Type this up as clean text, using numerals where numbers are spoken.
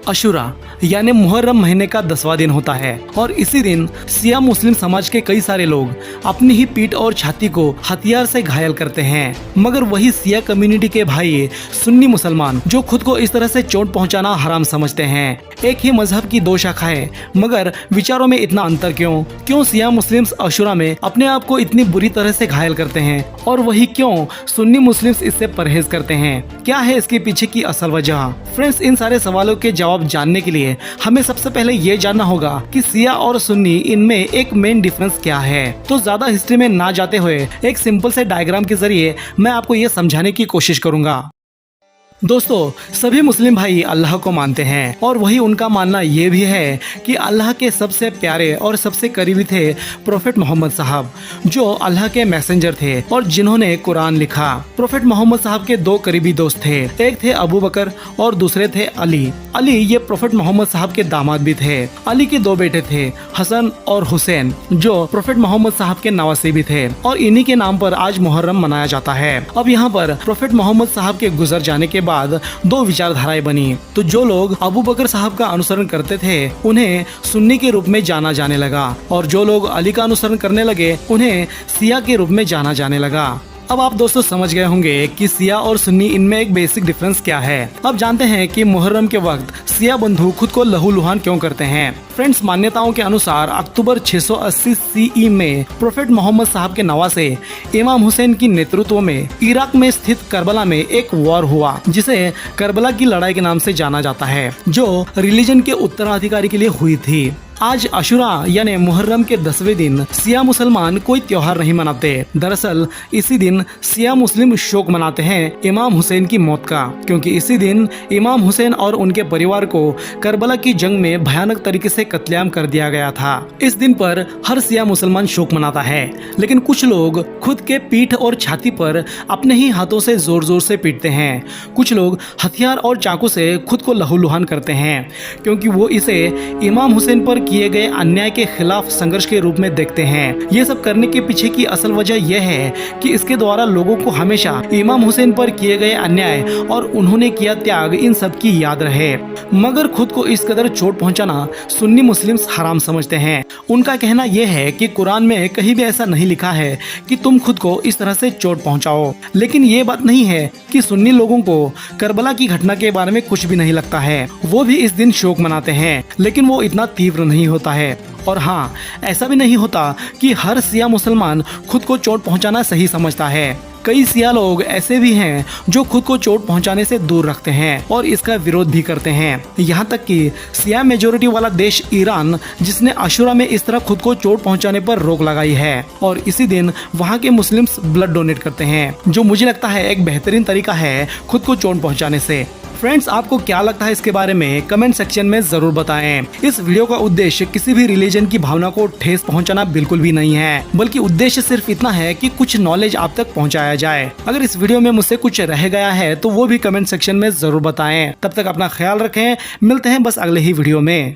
अशुरा यानी मुहर्रम महीने का 10वां दिन होता है और इसी दिन सिया मुस्लिम समाज के कई सारे लोग अपनी ही पीठ और छाती को हथियार से घायल करते हैं। मगर वही सिया कम्युनिटी के भाई सुन्नी मुसलमान जो खुद को इस तरह से चोट पहुंचाना हराम समझते हैं। एक ही मजहब की दो शाखाएं मगर विचारों में इतना अंतर क्यों सिया मुस्लिम्स अशुरा में अपने आप को इतनी बुरी तरह से घायल करते हैं और वही क्यों सुन्नी मुस्लिम्स इससे परहेज करते हैं? क्या है इसके पीछे की असल वजह? फ्रेंड्स, इन सारे सवालों के जवाब जानने के लिए हमें सबसे पहले ये जानना होगा कि सिया और सुन्नी इनमें एक मेन डिफरेंस क्या है। तो ज्यादा हिस्ट्री में ना जाते हुए एक सिंपल से डायग्राम के जरिए मैं आपको ये समझाने की कोशिश करूंगा। दोस्तों, सभी मुस्लिम भाई अल्लाह को मानते हैं और वही उनका मानना ये भी है कि अल्लाह के सबसे प्यारे और सबसे करीबी थे प्रोफेट मोहम्मद साहब, जो अल्लाह के मैसेंजर थे और जिन्होंने कुरान लिखा। प्रोफेट मोहम्मद साहब के दो करीबी दोस्त थे, एक थे अबू बकर और दूसरे थे अली। अली ये प्रोफेट मोहम्मद साहब के दामाद भी थे। अली के दो बेटे थे, हसन और हुसैन, जो प्रोफेट मोहम्मद साहब के नवासे भी थे और इन्हीं के नाम पर आज मुहर्रम मनाया जाता है। अब यहाँ पर प्रोफेट मोहम्मद साहब के गुजर जाने के बाद दो विचारधाराएं बनी। तो जो लोग अबू बकर साहब का अनुसरण करते थे उन्हें सुन्नी के रूप में जाना जाने लगा और जो लोग अली का अनुसरण करने लगे उन्हें सिया के रूप में जाना जाने लगा। अब आप दोस्तों समझ गए होंगे कि सिया और सुन्नी इनमें एक बेसिक डिफरेंस क्या है। अब जानते हैं कि मुहर्रम के वक्त सिया बंधु खुद को लहूलुहान क्यों करते हैं। फ्रेंड्स, मान्यताओं के अनुसार अक्टूबर 680 सीई में प्रोफेट मोहम्मद साहब के नवासे इमाम हुसैन की नेतृत्व में इराक में स्थित करबला में एक वॉर हुआ जिसे करबला की लड़ाई के नाम से जाना जाता है, जो रिलीजन के उत्तराधिकारी के लिए हुई थी। आज अशुरा यानी मुहर्रम के 10वें दिन सिया मुसलमान कोई त्योहार नहीं मनाते। दरअसल इसी दिन सिया मुस्लिम शोक मनाते हैं इमाम हुसैन की मौत का, क्योंकि इसी दिन इमाम हुसैन और उनके परिवार को करबला की जंग में भयानक तरीके से कत्लेआम कर दिया गया था। इस दिन पर हर सिया मुसलमान शोक मनाता है, लेकिन कुछ लोग खुद के पीठ और छाती पर अपने ही हाथों से जोर जोर से पीटते हैं। कुछ लोग हथियार और चाकू से खुद को लहूलुहान करते हैं, क्योंकि वो इसे इमाम हुसैन पर किए गए अन्याय के खिलाफ संघर्ष के रूप में देखते हैं। ये सब करने के पीछे की असल वजह यह है कि इसके द्वारा लोगों को हमेशा इमाम हुसैन पर किए गए अन्याय और उन्होंने किया त्याग इन सब की याद रहे। मगर खुद को इस कदर चोट पहुंचाना सुन्नी मुस्लिम्स हराम समझते हैं। उनका कहना यह है कि कुरान में कहीं भी ऐसा नहीं लिखा है कि तुम खुद को इस तरह से चोट पहुंचाओ। लेकिन ये बात नहीं है कि सुन्नी लोगों को करबला की घटना के बारे में कुछ भी नहीं लगता है। वो भी इस दिन शोक मनाते हैं, लेकिन वो इतना तीव्र नहीं होता है। और हाँ, ऐसा भी नहीं होता कि हर सिया मुसलमान खुद को चोट पहुंचाना सही समझता है। कई सिया लोग ऐसे भी हैं जो खुद को चोट पहुंचाने से दूर रखते हैं और इसका विरोध भी करते हैं। यहाँ तक कि सिया मेजोरिटी वाला देश ईरान, जिसने अशुरा में इस तरह खुद को चोट पहुंचाने पर रोक लगाई है और इसी दिन वहाँ के मुस्लिम्स ब्लड डोनेट करते हैं, जो मुझे लगता है एक बेहतरीन तरीका है खुद को चोट पहुंचाने से। फ्रेंड्स, आपको क्या लगता है इसके बारे में कमेंट सेक्शन में जरूर बताएं। इस वीडियो का उद्देश्य किसी भी रिलीजन की भावना को ठेस पहुंचाना बिल्कुल भी नहीं है, बल्कि उद्देश्य सिर्फ इतना है कि कुछ नॉलेज आप तक पहुंचाया जाए। अगर इस वीडियो में मुझसे कुछ रह गया है तो वो भी कमेंट सेक्शन में जरूर बताएं। तब तक अपना ख्याल रखें, मिलते हैं बस अगले ही वीडियो में।